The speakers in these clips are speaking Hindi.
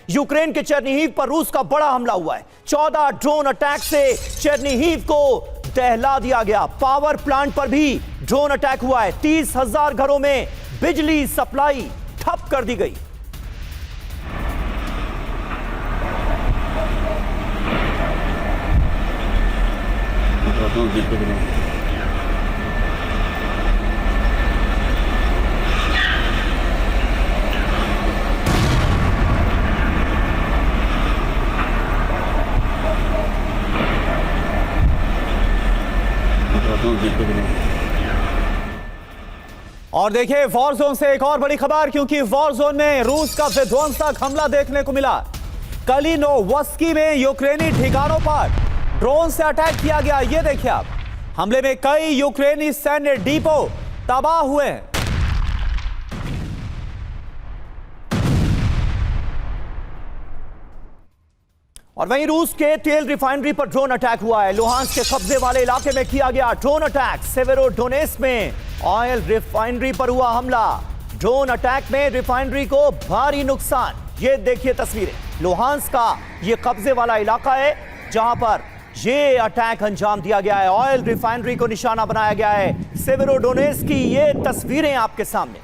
यूक्रेन के चेर्निहिव पर रूस का बड़ा हमला हुआ है। 14 ड्रोन अटैक से चेर्निहिव को दहला दिया गया। पावर प्लांट पर भी ड्रोन अटैक हुआ है। 30,000 घरों में बिजली सप्लाई ठप कर दी गई। और देखिए वॉर जोन से एक और बड़ी खबर, क्योंकि वॉर जोन में रूस का विध्वंसक हमला देखने को मिला। कलिनोवस्की में यूक्रेनी ठिकानों पर ड्रोन से अटैक किया गया। ये देखिए आप, हमले में कई यूक्रेनी सैन्य डिपो तबाह हुए हैं। और वहीं रूस के तेल रिफाइनरी पर ड्रोन अटैक हुआ है। लुहांस्क के कब्जे वाले इलाके में किया गया ड्रोन अटैक। सेवेरोडोनेत्स्क में ऑयल रिफाइनरी पर हुआ हमला। ड्रोन अटैक में रिफाइनरी को भारी नुकसान। ये देखिए तस्वीरें, लुहांस्क का ये कब्जे वाला इलाका है जहां पर ये अटैक अंजाम दिया गया है। ऑयल रिफाइनरी को निशाना बनाया गया है। सेवेरोडोनेत्स्क की ये तस्वीरें आपके सामने।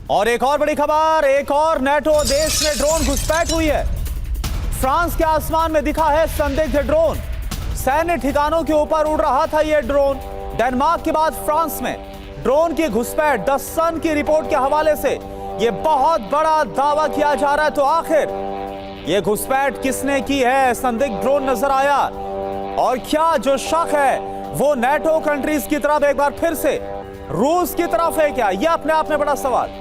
और एक और बड़ी खबर, एक और नेटो देश में ड्रोन घुसपैठ हुई है। फ्रांस के आसमान में दिखा है संदिग्ध ड्रोन। सैन्य ठिकानों के ऊपर उड़ रहा था यह ड्रोन। डेनमार्क के बाद फ्रांस में ड्रोन की घुसपैठ। द सन की रिपोर्ट के हवाले से यह बहुत बड़ा दावा किया जा रहा है। तो आखिर यह घुसपैठ किसने की है? संदिग्ध ड्रोन नजर आया, और क्या जो शक है वो नेटो कंट्रीज की तरफ एक बार फिर से रूस की तरफ है क्या? यह अपने आप में बड़ा सवाल।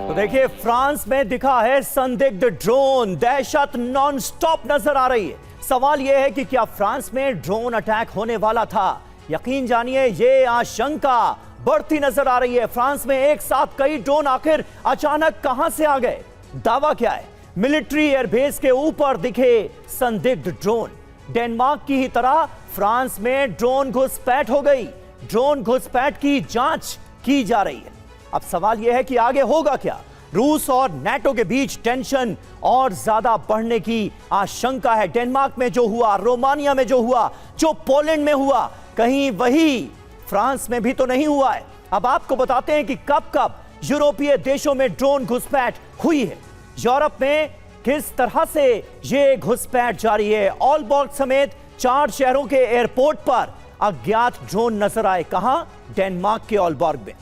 तो देखिए फ्रांस में दिखा है संदिग्ध ड्रोन। दहशत नॉन स्टॉप नजर आ रही है। सवाल यह है कि क्या फ्रांस में ड्रोन अटैक होने वाला था? यकीन जानिए ये आशंका बढ़ती नजर आ रही है। फ्रांस में एक साथ कई ड्रोन आखिर अचानक कहां से आ गए? दावा क्या है? मिलिट्री एयरबेस के ऊपर दिखे संदिग्ध ड्रोन। डेनमार्क की ही तरह फ्रांस में ड्रोन घुसपैठ हो गई। ड्रोन घुसपैठ की जांच की जा रही है। अब सवाल यह है कि आगे होगा क्या? रूस और नाटो के बीच टेंशन और ज्यादा बढ़ने की आशंका है। डेनमार्क में जो हुआ, रोमानिया में जो हुआ, जो पोलैंड में हुआ, कहीं वही फ्रांस में भी तो नहीं हुआ है। अब आपको बताते हैं कि कब कब यूरोपीय देशों में ड्रोन घुसपैठ हुई है। यूरोप में किस तरह से यह घुसपैठ जारी है। ऑलबॉर्ग समेत 4 शहरों के एयरपोर्ट पर अज्ञात ड्रोन नजर आए। कहां? डेनमार्क के ऑलबॉर्ग में।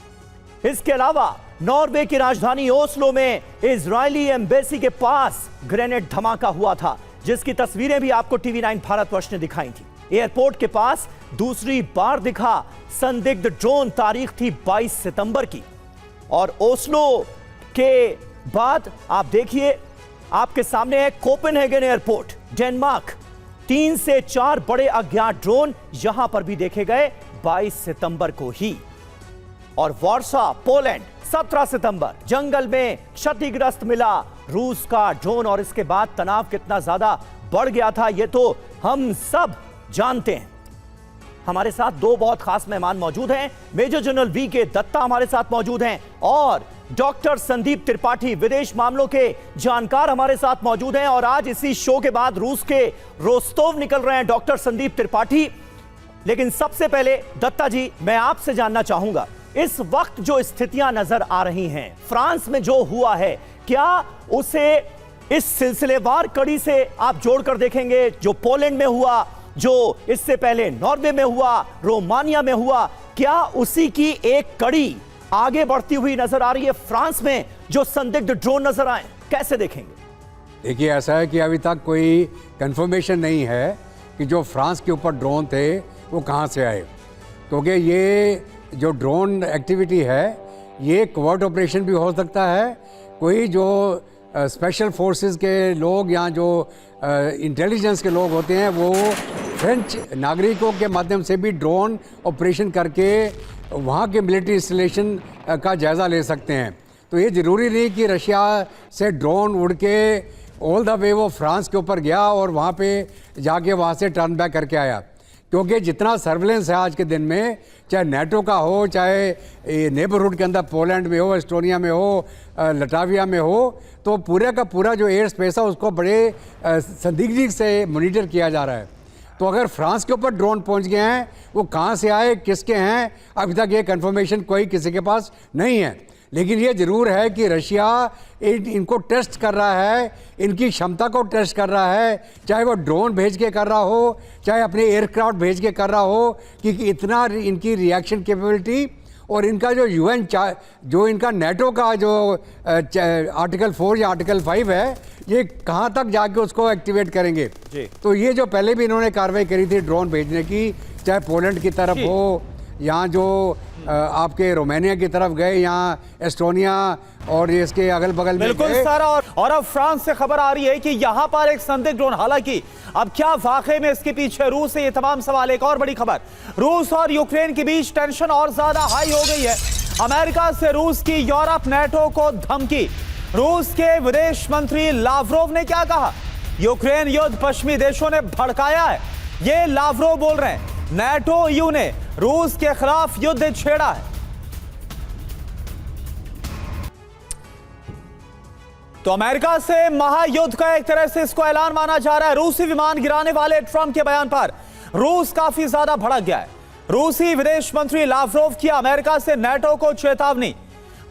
इसके अलावा नॉर्वे की राजधानी ओस्लो में इजरायली एम्बेसी के पास ग्रेनेड धमाका हुआ था, जिसकी तस्वीरें भी आपको टीवी9 भारतवर्ष ने दिखाई थी। एयरपोर्ट के पास दूसरी बार दिखा संदिग्ध ड्रोन। तारीख थी 22 सितंबर की। और ओस्लो के बाद आप देखिए, आपके सामने है कोपेनहेगन एयरपोर्ट, डेनमार्क। 3 से 4 बड़े अज्ञात ड्रोन यहां पर भी देखे गए 22 सितंबर को ही। और वार्सा, पोलैंड, 17 सितंबर जंगल में क्षतिग्रस्त मिला रूस का ड्रोन। और इसके बाद तनाव कितना ज्यादा बढ़ गया था यह तो हम सब जानते हैं। हमारे साथ 2 बहुत खास मेहमान मौजूद हैं। Major general VK. दत्ता हमारे साथ मौजूद हैं और डॉक्टर संदीप त्रिपाठी, विदेश मामलों के जानकार हमारे साथ मौजूद हैं। और आज इसी शो के बाद रूस के रोस्तोव निकल रहे हैं डॉक्टर संदीप त्रिपाठी। लेकिन सबसे पहले दत्ता जी, मैं आपसे जानना चाहूंगा, इस वक्त जो स्थितियां नजर आ रही हैं फ्रांस में जो हुआ है, क्या उसे इस सिलसिलेवार कड़ी से आप जोड़कर देखेंगे? जो पोलैंड में हुआ, जो इससे पहले नॉर्वे में हुआ, रोमानिया में हुआ, क्या उसी की एक कड़ी आगे बढ़ती हुई नजर आ रही है फ्रांस में जो संदिग्ध ड्रोन नजर आए? कैसे देखेंगे? देखिए, ऐसा है कि अभी तक कोई कंफर्मेशन नहीं है कि जो फ्रांस के ऊपर ड्रोन थे वो कहाँ से आए, क्योंकि ये जो ड्रोन एक्टिविटी है ये कवर्ट ऑपरेशन भी हो सकता है। कोई जो स्पेशल फोर्सेस के लोग या जो इंटेलिजेंस के लोग होते हैं वो फ्रेंच नागरिकों के माध्यम से भी ड्रोन ऑपरेशन करके वहाँ के मिलिट्री इंस्टॉलेशन का जायज़ा ले सकते हैं। तो ये ज़रूरी नहीं कि रशिया से ड्रोन उड़ के ऑल द वे वो फ्रांस के ऊपर गया और वहाँ पे जाके वहाँ से टर्न बैक करके आया, क्योंकि जितना सर्विलेंस है आज के दिन में, चाहे नेटो का हो, चाहे नेबरहुड के अंदर पोलैंड में हो, एस्टोनिया में हो, लटाविया में हो, तो पूरे का पूरा जो एयर स्पेस है उसको बड़े संदिग्धि से मॉनिटर किया जा रहा है। तो अगर फ्रांस के ऊपर ड्रोन पहुंच गए हैं, वो कहाँ से आए, किसके हैं, अभी तक ये कंफर्मेशन कोई किसी के पास नहीं है। लेकिन ये ज़रूर है कि रशिया इनको टेस्ट कर रहा है, इनकी क्षमता को टेस्ट कर रहा है, चाहे वो ड्रोन भेज के कर रहा हो, चाहे अपने एयरक्राफ्ट भेज के कर रहा हो, कि इतना इनकी रिएक्शन कैपेबिलिटी और इनका जो यूएन जो इनका नेटो का जो आर्टिकल 4 या आर्टिकल 5 है, ये कहाँ तक जाके उसको एक्टिवेट करेंगे जी। तो ये जो पहले भी इन्होंने कार्रवाई करी थी ड्रोन भेजने की, चाहे पोलैंड की तरफ हो, यहाँ जो आपके रोमानिया की तरफ गए, यहाँ एस्टोनिया और इसके अगल बगल में बिल्कुल सर। और अब फ्रांस से खबर आ रही है कि यहाँ पर एक संदिग्ध ड्रोन, हालांकि अब क्या वाकई में इसके पीछे रूस है, ये तमाम सवाल। एक और बड़ी खबर, रूस और यूक्रेन के बीच टेंशन और ज्यादा हाई हो गई है। अमेरिका से रूस की यूरोप नेटो को धमकी। रूस के विदेश मंत्री लावरोव ने क्या कहा? यूक्रेन युद्ध पश्चिमी देशों ने भड़काया है, ये लावरोव बोल रहे हैं। नेटो ईयू ने रूस के खिलाफ युद्ध छेड़ा है। तो अमेरिका से महायुद्ध का एक तरह से इसको ऐलान माना जा रहा है। रूसी विमान गिराने वाले ट्रंप के बयान पर रूस काफी ज्यादा भड़क गया है। रूसी विदेश मंत्री लावरोव की अमेरिका से नेटो को चेतावनी।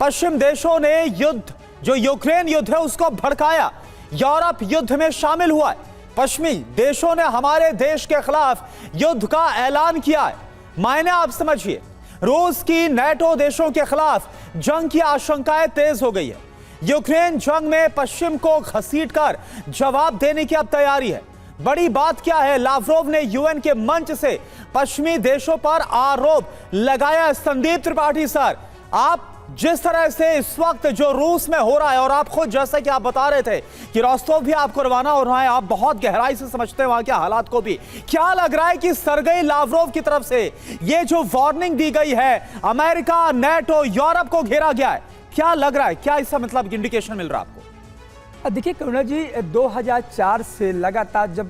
पश्चिम देशों ने युद्ध, जो यूक्रेन युद्ध है, उसको भड़काया। यूरोप युद्ध में शामिल हुआ है। पश्चिमी देशों ने हमारे देश के खिलाफ युद्ध का ऐलान किया है। मायने आप समझिए, रूस की नेटो देशों के खिलाफ जंग की आशंकाएं तेज हो गई है। यूक्रेन जंग में पश्चिम को घसीटकर जवाब देने की अब तैयारी है। बड़ी बात क्या है? लावरोव ने यूएन के मंच से पश्चिमी देशों पर आरोप लगाया। संदीप त्रिपाठी सर, आप जिस तरह से इस वक्त जो रूस में हो रहा है, और आप खुद जैसा कि आप बता रहे थे कि रोस्तोव भी आपको रवाना हो रहा है, आप बहुत गहराई से समझते हैं वहां के हालात को भी, क्या लग रहा है कि सरगेई लावरोव की तरफ से ये जो वार्निंग दी गई है, अमेरिका, नेटो, यूरोप को घेरा गया है, क्या लग रहा है, क्या इसका मतलब इंडिकेशन मिल रहा है आपको? देखिए करुणा जी, 2004 से लगातार जब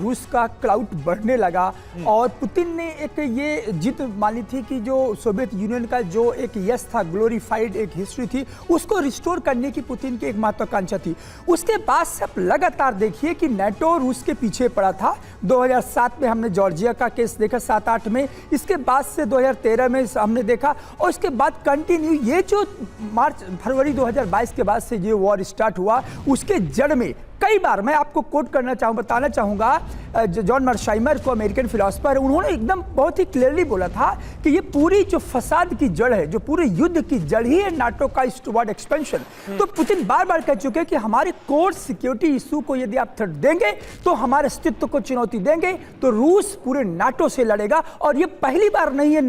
रूस का क्लाउड बढ़ने लगा और पुतिन ने एक ये जिद मानी थी कि जो सोवियत यूनियन का जो एक यश था, ग्लोरीफाइड एक हिस्ट्री थी, उसको रिस्टोर करने की पुतिन की एक महत्वाकांक्षा थी। उसके बाद से आप लगातार देखिए कि नेटो रूस के पीछे पड़ा था। 2007 में हमने जॉर्जिया का केस देखा, 7-8 में, इसके बाद से 2013 में हमने देखा, और इसके बाद कंटिन्यू ये जो फरवरी 2022 के बाद से ये वॉर स्टार्ट हुआ, उसके जड़ में कई बार मैं आपको कोट बताना चाहूंगा जॉन मर्शाइमर को, अमेरिकन फिलोसफर, उन्होंने एकदम बहुत ही क्लियरली बोला था कि ये पूरी जो फसाद की जड़ है, जो पूरे युद्ध की जड़ ही है नाटो का ईस्टवर्ड एक्सपेंशन। तो पुतिन बार बार कह चुके हैं कि हमारे कोर सिक्योरिटी इशू को यदि आप थ्रेट देंगे तो हमारे अस्तित्व को चुनौती देंगे, तो रूस पूरे नाटो से लड़ेगा। और ये पहली बार नहीं है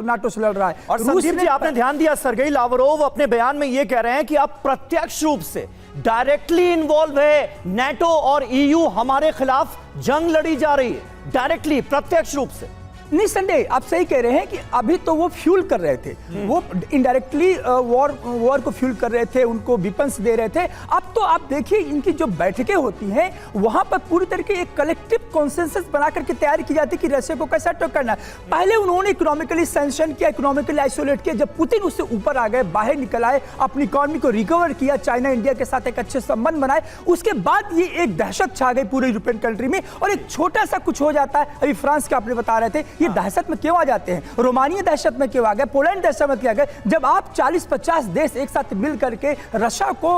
नाटो से लड़ रहा है। और संदीप जी, आपने ध्यान दिया, सरगेई लावरोव अपने बयान में ये कह रहे हैं कि आप प्रत्यक्ष रूप से डायरेक्टली इन्वॉल्व है, नेटो और ईयू हमारे खिलाफ जंग लड़ी जा रही है, डायरेक्टली, प्रत्यक्ष रूप से। निसंदेह आप सही कह रहे हैं कि अभी तो वो फ्यूल कर रहे थे, वो इनडायरेक्टली वॉर को फ्यूल कर रहे थे, उनको वेपन्स दे रहे थे। अब तो आप देखिए इनकी जो बैठकें होती हैं वहां पर पूरी तरीके एक कलेक्टिव कॉन्सेंसस बना करके तैयारी की जाती है कि रशिया को कैसे अटैक करना है। पहले उन्होंने इकोनॉमिकली सैंक्शन किया, इकोनॉमिकली आइसोलेट किया। जब पुतिन उससे ऊपर आ गए, बाहर निकल आए, अपनी इकोनॉमी को रिकवर किया, चाइना इंडिया के साथ एक अच्छे संबंध बनाए, उसके बाद ये एक दहशत छा गई पूरे यूरोपियन कंट्री में, और एक छोटा सा कुछ हो जाता है। अभी फ्रांस का आपने बता रहे थे, ये दहशत में क्यों आ जाते हैं, रोमानिया दहशत में क्यों आ गए, पोलैंड दहशत में क्यों आ गए? जब आप 40-50 देश एक साथ मिल करके रशिया को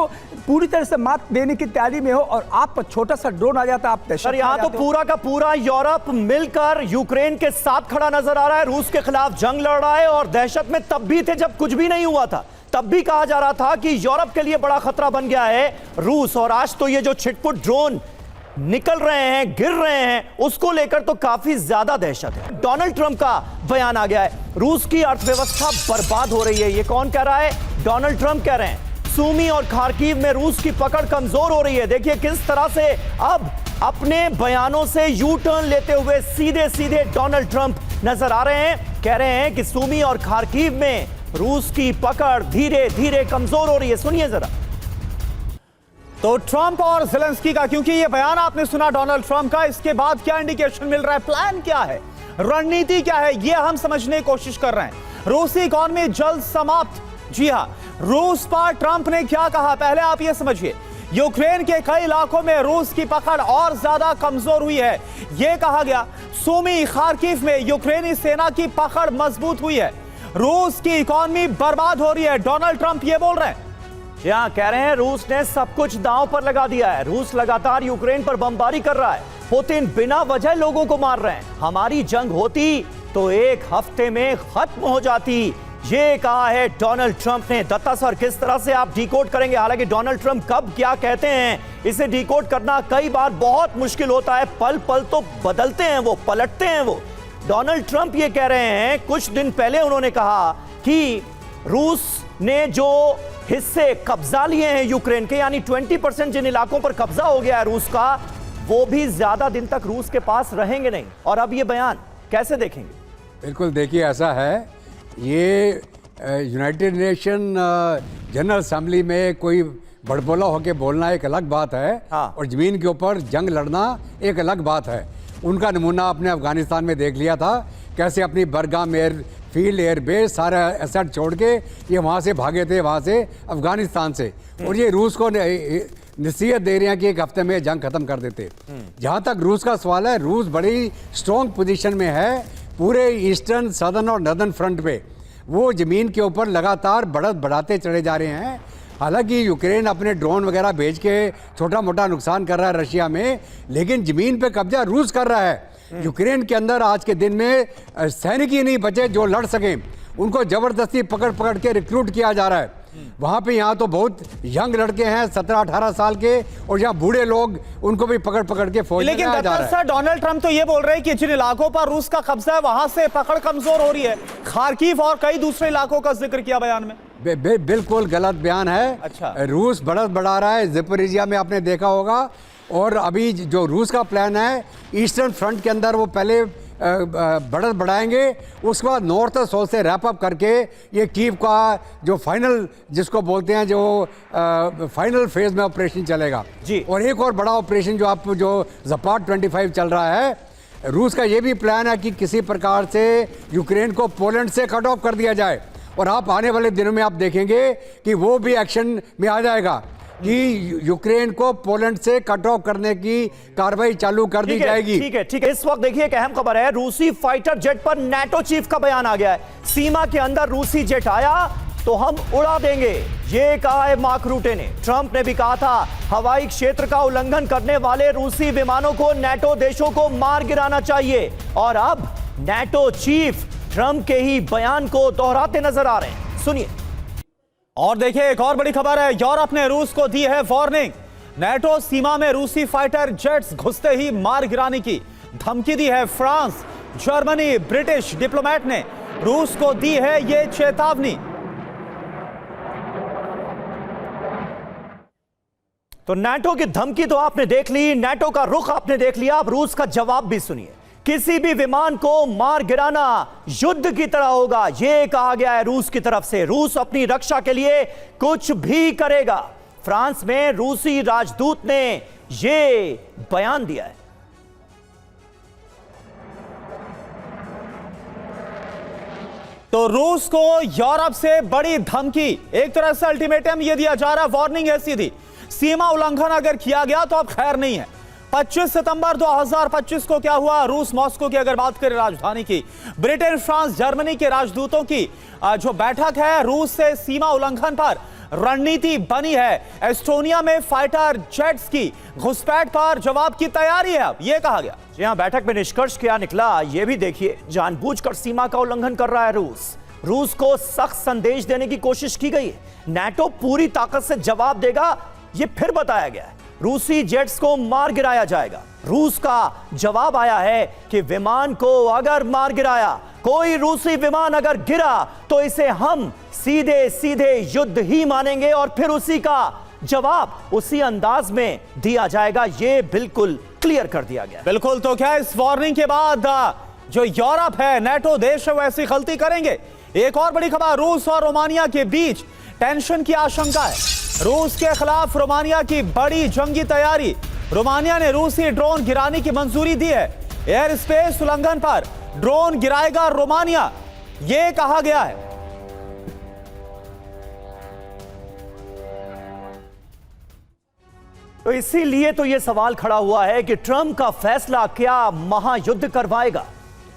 पूरी तरह से मात देने की तैयारी में हो और आप पर छोटा सा ड्रोन आ जाता है, आप दहशत। यहां तो पूरा का पूरा यूरोप मिलकर यूक्रेन के साथ खड़ा नजर आ रहा है, रूस के खिलाफ जंग लड़ रहा है, और दहशत में तब भी थे जब कुछ भी नहीं हुआ था, तब भी कहा जा रहा था कि यूरोप के लिए बड़ा खतरा बन गया है रूस। और आज तो ये जो छिटपुट ड्रोन निकल रहे हैं, गिर रहे हैं, उसको लेकर तो काफी ज्यादा दहशत है। डोनाल्ड ट्रंप का बयान आ गया है, रूस की अर्थव्यवस्था बर्बाद हो रही है। ये कौन कह रहा है? डोनाल्ड ट्रंप कह रहे हैं। सूमी और खार्किव में रूस की पकड़ कमजोर हो रही है। देखिए किस तरह से अब अपने बयानों से यू टर्न लेते हुए सीधे सीधे डोनाल्ड ट्रंप नजर आ रहे हैं। कह रहे हैं कि सूमी और खार्किव में रूस की पकड़ धीरे धीरे कमजोर हो रही है। सुनिए जरा। तो ट्रंप और ज़ेलेंस्की का, क्योंकि ये बयान आपने सुना डोनाल्ड ट्रंप का, इसके बाद क्या इंडिकेशन मिल रहा है, प्लान क्या है, रणनीति क्या है, ये हम समझने की कोशिश कर रहे हैं। रूसी इकॉनमी जल्द समाप्त, जी हां, रूस पर ट्रंप ने क्या कहा, पहले आप ये समझिए। यूक्रेन के कई इलाकों में रूस की पकड़ और ज्यादा कमजोर हुई है, यह कहा गया। सूमी, खार्किव में यूक्रेनी सेना की पकड़ मजबूत हुई है, रूस की इकॉनमी बर्बाद हो रही है, डोनाल्ड ट्रंप ये बोल रहे हैं। यहां कह रहे हैं रूस ने सब कुछ दांव पर लगा दिया है, रूस लगातार यूक्रेन पर बमबारी कर रहा है, पुतिन बिना वजह लोगों को मार रहे हैं, हमारी जंग होती तो एक हफ्ते में खत्म हो जाती, ये कहा है डोनाल्ड ट्रंप ने। दत्ता सर, किस तरह से आप डिकोड करेंगे, हालांकि डोनाल्ड ट्रंप कब क्या कहते हैं इसे डिकोड करना कई बार बहुत मुश्किल होता है, पल पल तो बदलते हैं वो, पलटते हैं वो। डोनाल्ड ट्रंप ये कह रहे हैं, कुछ दिन पहले उन्होंने कहा कि रूस ने जो हिस्से कब्जा लिए हैं यूक्रेन के, यानी 20% जिन इलाकों पर कब्जा हो गया है रूस का, वो भी ज्यादा दिन तक रूस के पास रहेंगे नहीं। और अब ये बयान कैसे देखेंगे? बिल्कुल, देखिए ऐसा है, ये यूनाइटेड नेशन जनरल असेंबली में कोई बड़बोला होकर बोलना एक अलग बात है, हाँ। और ज़मीन के ऊपर जंग लड़ना एक अलग बात है। उनका नमूना आपने अफगानिस्तान में देख लिया था, कैसे अपनी Bagram air field, air base, सारा एसेट छोड़ के ये वहाँ से भागे थे, वहाँ से अफगानिस्तान से, और ये रूस को नसीहत दे रहे हैं कि एक हफ्ते में जंग खत्म कर देते। जहाँ तक रूस का सवाल है, रूस बड़ी स्ट्रॉन्ग पोजीशन में है पूरे ईस्टर्न, सदर्न और नदर्न फ्रंट पे। वो ज़मीन के ऊपर लगातार बढ़त बढ़ाते चले जा रहे हैं। हालांकि यूक्रेन अपने ड्रोन वगैरह भेज के छोटा मोटा नुकसान कर रहा है रशिया में, लेकिन ज़मीन पे कब्जा रूस कर रहा है। यूक्रेन के अंदर आज के दिन में सैनिक ही नहीं बचे जो लड़ सकें, उनको ज़बरदस्ती पकड़ पकड़ के रिक्रूट किया जा रहा है। वहाँ पे यहाँ तो बहुत यंग लड़के हैं 17-18 साल के, और यहाँ बूढ़े लोग, उनको भी पकड़ पकड़ के फौज में लेकिन लाया जा रहा है। सर, डोनाल्ड ट्रंप तो ये बोल रहे हैं कि जिन इलाकों पर रूस का कब्जा है वहां से पकड़ कमजोर हो रही है, खार्किव और कई दूसरे इलाकों का जिक्र किया बयान में। बिल्कुल गलत बयान है। अच्छा। रूस बढ़त बढ़ा रहा है, ज़पोरिजिया में आपने देखा होगा, और अभी जो रूस का प्लान है ईस्टर्न फ्रंट के अंदर, वो पहले बढ़त बढ़ाएंगे, उसके बाद नॉर्थ और साउथ से रैप अप करके ये कीव का जो फाइनल, जिसको बोलते हैं, जो फाइनल फेज में ऑपरेशन चलेगा जी। और एक और बड़ा ऑपरेशन जो ज़पाट 25 चल रहा है, रूस का ये भी प्लान है कि किसी प्रकार से यूक्रेन को पोलैंड से कट ऑफ कर दिया जाए, और आप आने वाले दिनों में आप देखेंगे कि वो भी एक्शन में आ जाएगा कि यूक्रेन को पोलैंड से कट ऑफ करने की कार्रवाई चालू कर दी जाएगी। ठीक है। इस वक्त देखिए एक अहम खबर है, रूसी फाइटर जेट पर नाटो चीफ का बयान आ गया है। सीमा के अंदर रूसी जेट आया तो हम उड़ा देंगे, ये कहा है मार्क रूटे ने। ट्रंप ने भी कहा था हवाई क्षेत्र का उल्लंघन करने वाले रूसी विमानों को नाटो देशों को मार गिराना चाहिए। और अब नाटो चीफ ट्रंप के ही बयान को दोहराते नजर आ रहे हैं, सुनिए। और देखिए एक और बड़ी खबर है, यूरोप ने रूस को दी है वार्निंग, नाटो सीमा में रूसी फाइटर जेट्स घुसते ही मार गिराने की धमकी दी है। फ्रांस, जर्मनी, ब्रिटिश डिप्लोमेट ने रूस को दी है ये चेतावनी। तो नाटो की धमकी तो आपने देख ली, नाटो का रुख आपने देख लिया, अब रूस का जवाब भी सुनिए। किसी भी विमान को मार गिराना युद्ध की तरह होगा, यह कहा गया है रूस की तरफ से। रूस अपनी रक्षा के लिए कुछ भी करेगा। फ्रांस में रूसी राजदूत ने यह बयान दिया है। तो रूस को यूरोप से बड़ी धमकी, एक तरह से अल्टीमेटम यह दिया जा रहा है, वार्निंग है सीधी, सीमा उल्लंघन अगर किया गया तो अब खैर नहीं है। 25 सितंबर 2025 को क्या हुआ, रूस मॉस्को की अगर बात करें राजधानी की, ब्रिटेन, फ्रांस, जर्मनी के राजदूतों की जो बैठक है, रूस से सीमा उल्लंघन पर रणनीति बनी है। एस्टोनिया में फाइटर जेट्स की घुसपैठ पर जवाब की तैयारी है, अब यह कहा गया। जी हां, बैठक में निष्कर्ष क्या निकला यह भी देखिए। जानबूझकर सीमा का उल्लंघन कर रहा है रूस को सख्त संदेश देने की कोशिश की गई है। नाटो पूरी ताकत से जवाब देगा, यह फिर बताया गया है। रूसी जेट्स को मार गिराया जाएगा। रूस का जवाब आया है कि विमान को अगर मार गिराया, कोई रूसी विमान अगर गिरा तो इसे हम सीधे सीधे युद्ध ही मानेंगे, और फिर उसी का जवाब उसी अंदाज में दिया जाएगा। यह बिल्कुल क्लियर कर दिया गया। बिल्कुल। तो क्या इस वार्निंग के बाद जो यूरोप है, नाटो देश है, वो ऐसी गलती करेंगे एक और बड़ी खबर, रूस और रोमानिया के बीच टेंशन की आशंका है। रूस के खिलाफ रोमानिया की बड़ी जंगी तैयारी। रोमानिया ने रूसी ड्रोन गिराने की मंजूरी दी है। एयर स्पेस उल्लंघन पर ड्रोन गिराएगा रोमानिया, यह कहा गया है। तो इसीलिए तो यह सवाल खड़ा हुआ है कि ट्रंप का फैसला क्या महायुद्ध करवाएगा।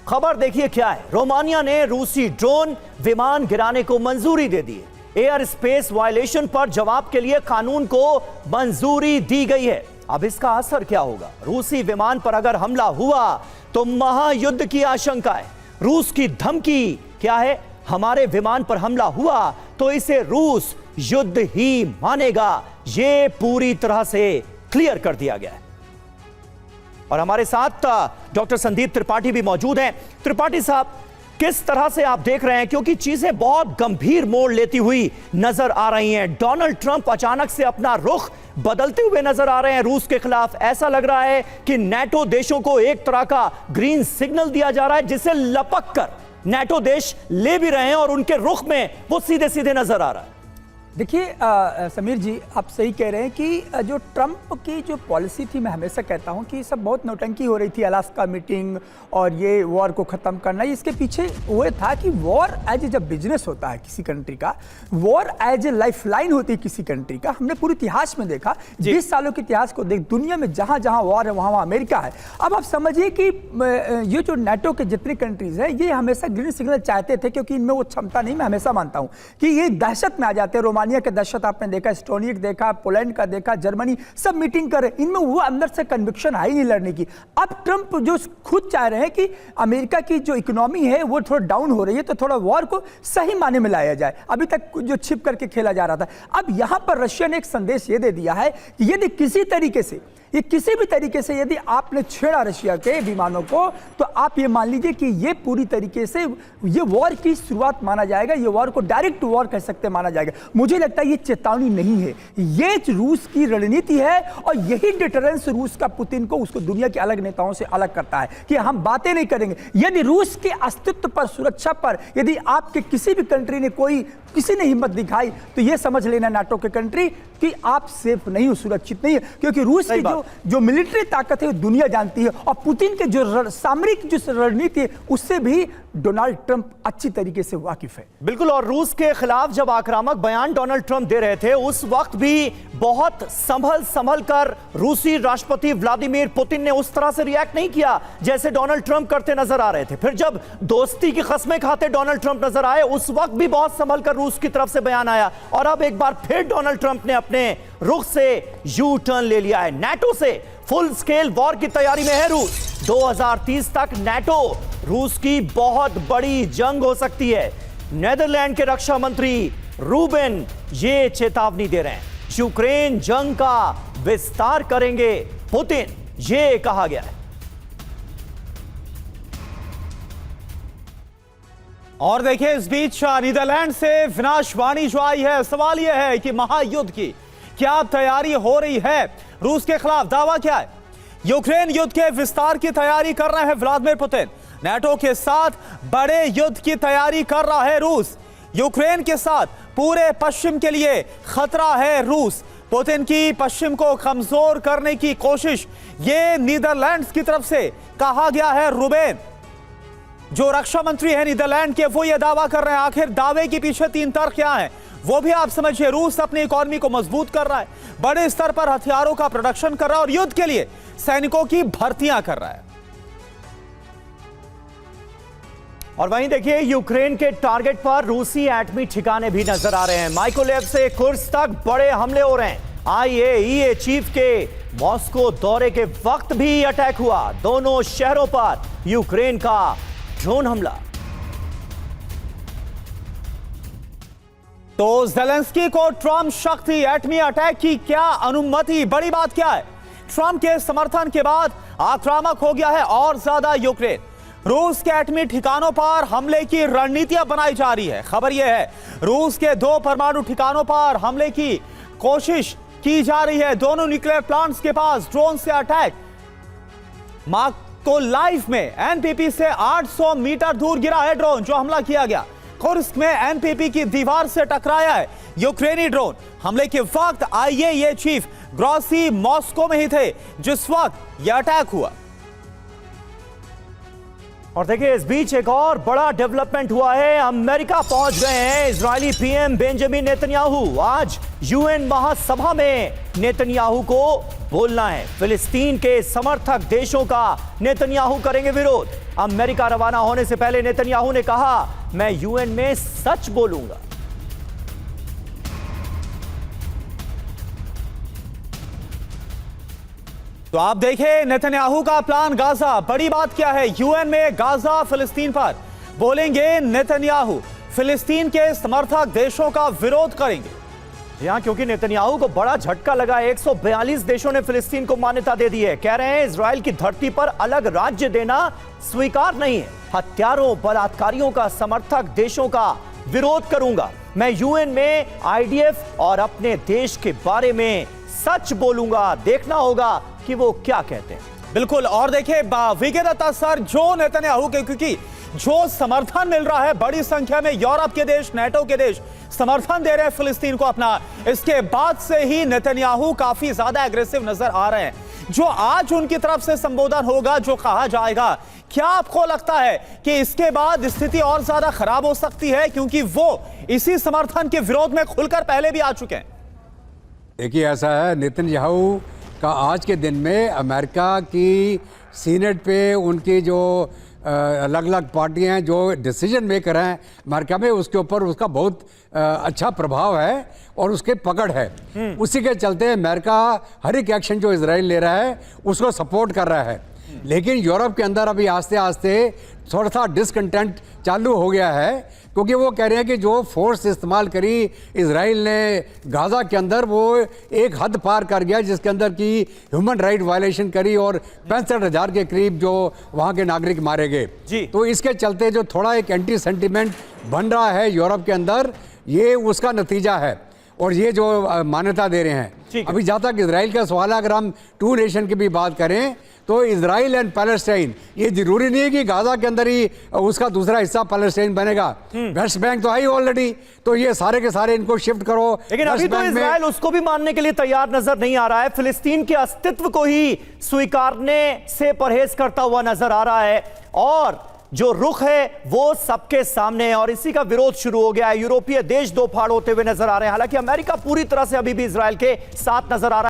खबर देखिए क्या है, रोमानिया ने रूसी ड्रोन विमान गिराने को मंजूरी दे दी है। एयर स्पेस वायलेशन पर जवाब के लिए कानून को मंजूरी दी गई है। अब इसका असर क्या होगा? रूसी विमान पर अगर हमला हुआ तो महायुद्ध की आशंका है। रूस की धमकी क्या है? हमारे विमान पर हमला हुआ तो इसे रूस युद्ध ही मानेगा। यह पूरी तरह से क्लियर कर दिया गया है। और हमारे साथ डॉक्टर संदीप त्रिपाठी भी मौजूद हैं। त्रिपाठी साहब, किस तरह से आप देख रहे हैं, क्योंकि चीजें बहुत गंभीर मोड़ लेती हुई नजर आ रही हैं। डोनाल्ड ट्रंप अचानक से अपना रुख बदलते हुए नजर आ रहे हैं रूस के खिलाफ। ऐसा लग रहा है कि नेटो देशों को एक तरह का ग्रीन सिग्नल दिया जा रहा है, जिसे लपक कर नेटो देश ले भी रहे हैं और उनके रुख में वो सीधे सीधे नजर आ रहा है। देखिए समीर जी, आप सही कह रहे हैं कि जो ट्रंप की जो पॉलिसी थी, मैं हमेशा कहता हूं कि सब बहुत नौटंकी हो रही थी, अलास्का मीटिंग और ये वॉर को ख़त्म करना। इसके पीछे वो था कि वॉर एज ए जब बिजनेस होता है किसी कंट्री का, war as a life line होती है किसी कंट्री का। हमने पूरे इतिहास में देखा, 20 सालों के इतिहास को देख, दुनिया में जहाँ जहाँ वॉर है वहाँ वहाँ अमेरिका है। अब आप समझिए कि ये जो नेटो के जितनी कंट्रीज हैं, ये हमेशा ग्रीन सिग्नल चाहते थे, क्योंकि इनमें वो क्षमता नहीं। मैं हमेशा मानता हूँ कि ये दहशत में आ जाते हैं। रोमानिया के दहशत आपने देखा, एस्टोनिया देखा, पोलैंड का देखा, जर्मनी, सब मीटिंग करे, इनमें वो अंदर से कन्विक्शन आई नहीं लड़ने की। अब ट्रंप जो खुद चाह रहे हैं कि अमेरिका की जो इकोनॉमी है वो थोड़ा डाउन हो रही है, तो थोड़ा वॉर को सही माने में लाया जाए। अभी तक जो छिप करके खेला जा रहा था, अब यहां पर रशिया ने एक संदेश ये दे दिया है कि यदि किसी तरीके से, ये किसी भी तरीके से यदि आपने छेड़ा रशिया के विमानों को, तो आप ये मान लीजिए कि ये पूरी तरीके से ये वॉर की शुरुआत माना जाएगा। ये वॉर को डायरेक्ट वॉर कह सकते माना जाएगा। मुझे लगता है ये चेतावनी नहीं है, ये रूस की रणनीति है और यही डिटरेंस रूस का पुतिन को, उसको दुनिया के अलग नेताओं से अलग करता है कि हम बातें नहीं करेंगे। यदि रूस के अस्तित्व पर, सुरक्षा पर यदि आपके किसी भी कंट्री ने किसी ने हिम्मत दिखाई, तो ये समझ लेना नाटो के कंट्री कि आप सेफ नहीं हो, सुरक्षित नहीं है। क्योंकि रूस की जो मिलिट्री ताकत है वो दुनिया जानती है, और पुतिन के जो सामरिक जो रणनीति है उससे भी डोनाल्ड ट्रंप अच्छी तरीके से वाकिफ है। बिल्कुल। और रूस के खिलाफ जब आक्रामक बयान डोनाल्ड ट्रंप दे रहे थे, उस वक्त भी बहुत संभल कर रूसी राष्ट्रपति व्लादिमीर पुतिन ने उस तरह से रिएक्ट नहीं किया जैसे डोनाल्ड ट्रंप करते नजर आ रहे थे। फिर जब दोस्ती की कस्में खाते डोनाल्ड ट्रंप नजर आए, उस वक्त भी बहुत संभल कर रूस की तरफ से बयान आया। और अब एक बार फिर डोनाल्ड ट्रंप ने अपने रुख से यू टर्न ले लिया है। नेटो से फुल स्केल वॉर की तैयारी में है रूस। 2030 तक नेटो रूस की बहुत बड़ी जंग हो सकती है। नेदरलैंड के रक्षा मंत्री रूबेन ये चेतावनी दे रहे हैं, यूक्रेन जंग का विस्तार करेंगे पुतिन, ये कहा गया है। और देखिए, इस बीच नीदरलैंड से विनाशवाणी जो आई है, सवाल यह है कि महायुद्ध की क्या तैयारी हो रही है रूस के खिलाफ? दावा क्या है? यूक्रेन युद्ध के विस्तार की तैयारी कर रहे हैं व्लादिमीर पुतिन। नेटो के साथ बड़े युद्ध की तैयारी कर रहा है रूस। यूक्रेन के साथ पूरे पश्चिम के लिए खतरा है रूस। पुतिन की पश्चिम को कमजोर करने की कोशिश, ये नीदरलैंड्स की तरफ से कहा गया है। रूबेन जो रक्षा मंत्री है नीदरलैंड के, वो ये दावा कर रहे हैं। आखिर दावे के पीछे तीन तर्क क्या हैं, वो भी आप समझिए। रूस अपनी इकोनॉमी को मजबूत कर रहा है, बड़े स्तर पर हथियारों का प्रोडक्शन कर रहा है और युद्ध के लिए सैनिकों की भर्तियां कर रहा है। और वहीं देखिए, यूक्रेन के टारगेट पर रूसी एटमी ठिकाने भी नजर आ रहे हैं। माइकोलेव से कुर्स्क तक बड़े हमले हो रहे हैं। IAEA चीफ के मॉस्को दौरे के वक्त भी अटैक हुआ। दोनों शहरों पर यूक्रेन का ड्रोन हमला। तो ज़ेलेंस्की को ट्रंप शक्ति एटमी अटैक की क्या अनुमति? बड़ी बात क्या है? ट्रंप के समर्थन के बाद आक्रामक हो गया है और ज्यादा यूक्रेन। रूस के एटमी ठिकानों पर हमले की रणनीतियां बनाई जा रही है। खबर यह है, रूस के 2 परमाणु ठिकानों पर हमले की कोशिश की जा रही है। दोनों न्यूक्लियर प्लांट्स के पास ड्रोन से अटैक। मार्कोलाइव में एनपीपी से 800 मीटर दूर गिरा है ड्रोन जो हमला किया गया। कुर्स्क में एनपीपी की दीवार से टकराया है यूक्रेनी ड्रोन। हमले के वक्त आईएए चीफ ग्रॉसी मॉस्को में ही थे जिस वक्त यह अटैक हुआ। और देखिए इस बीच एक और बड़ा डेवलपमेंट हुआ है। अमेरिका पहुंच गए हैं इजरायली पीएम बेंजामिन नेतन्याहू। आज यूएन महासभा में नेतन्याहू को बोलना है। फिलिस्तीन के समर्थक देशों का नेतन्याहू करेंगे विरोध। अमेरिका रवाना होने से पहले नेतन्याहू ने कहा, मैं यूएन में सच बोलूंगा। तो आप देखें नेतन्याहू का प्लान गाजा। बड़ी बात क्या है, यूएन में गाजा फिलिस्तीन पर बोलेंगे नेतन्याहू। फिलिस्तीन के समर्थक देशों का विरोध करेंगे। यहां क्योंकि नेतन्याहू को बड़ा झटका लगा। 142 देशों ने फिलिस्तीन को मान्यता दे दी है। कह रहे हैं इजराइल की धरती पर अलग राज्य देना स्वीकार नहीं है। हत्यारों बलात्कारियों का समर्थक देशों का विरोध करूंगा। मैं यूएन में आईडीएफ और अपने देश के बारे में सच बोलूंगा। देखना होगा कि वो क्या कहते हैं। बिल्कुल। और देखिए विके दत्ता सर, जो नेतन्याहू के क्योंकि जो समर्थन मिल रहा है बड़ी संख्या में यूरोप के देश, नेटो के देश समर्थन दे रहे हैं फिलिस्तीन को अपना, इसके बाद से ही नेतन्याहू काफी ज्यादा एग्रेसिव नजर आ रहे हैं। जो आज उनकी तरफ से संबोधन होगा, जो कहा जाएगा, क्या आपको लगता है कि इसके बाद स्थिति और ज्यादा खराब हो सकती है, क्योंकि वो इसी समर्थन के विरोध में खुलकर पहले भी आ चुके हैं? देखिए ऐसा है, नेतन्याहू का आज के दिन में अमेरिका की सीनेट पे उनकी जो अलग अलग पार्टियां हैं, जो डिसीजन मेकर हैं अमेरिका में, उसके ऊपर उसका बहुत अच्छा प्रभाव है और उसके पकड़ है। उसी के चलते अमेरिका हर एक एक्शन जो इजराइल ले रहा है उसको सपोर्ट कर रहा है। लेकिन यूरोप के अंदर अभी आस्ते आस्ते थोड़ा सा डिसकंटेंट चालू हो गया है, क्योंकि वो कह रहे हैं कि जो फोर्स इस्तेमाल करी इजराइल ने गाजा के अंदर, वो एक हद पार कर गया जिसके अंदर की ह्यूमन राइट वायलेशन करी और 65,000 के करीब जो वहाँ के नागरिक मारे गए। तो इसके चलते जो थोड़ा एक एंटी सेंटिमेंट बन रहा है यूरोप के अंदर, ये उसका नतीजा है। और ये जो मान्यता दे रहे हैं, अभी जहाँ तक इजराइल का सवाल है, अगर हम टू नेशन की भी बात करें तो इजराइल एंड पैलेस्टाइन, ये जरूरी नहीं है कि गाजा के अंदर ही उसका दूसरा हिस्सा पैलेस्टाइन बनेगा। वेस्ट बैंक तो है ही ऑलरेडी, तो ये सारे के सारे इनको शिफ्ट करो। लेकिन अभी तो इजराइल उसको भी मानने के लिए तैयार नजर नहीं आ रहा है। फिलिस्तीन के अस्तित्व को ही स्वीकारने से परहेज करता हुआ नजर आ रहा है और जो रुख है वो सबके सामने है और इसी का विरोध शुरू हो गया है। यूरोपीय देश दो फाड़ होते हुए नजर आ रहे हैं। हालांकि अमेरिका पूरी तरह से अभी भी इजराइल के साथ नजर आ रहा है।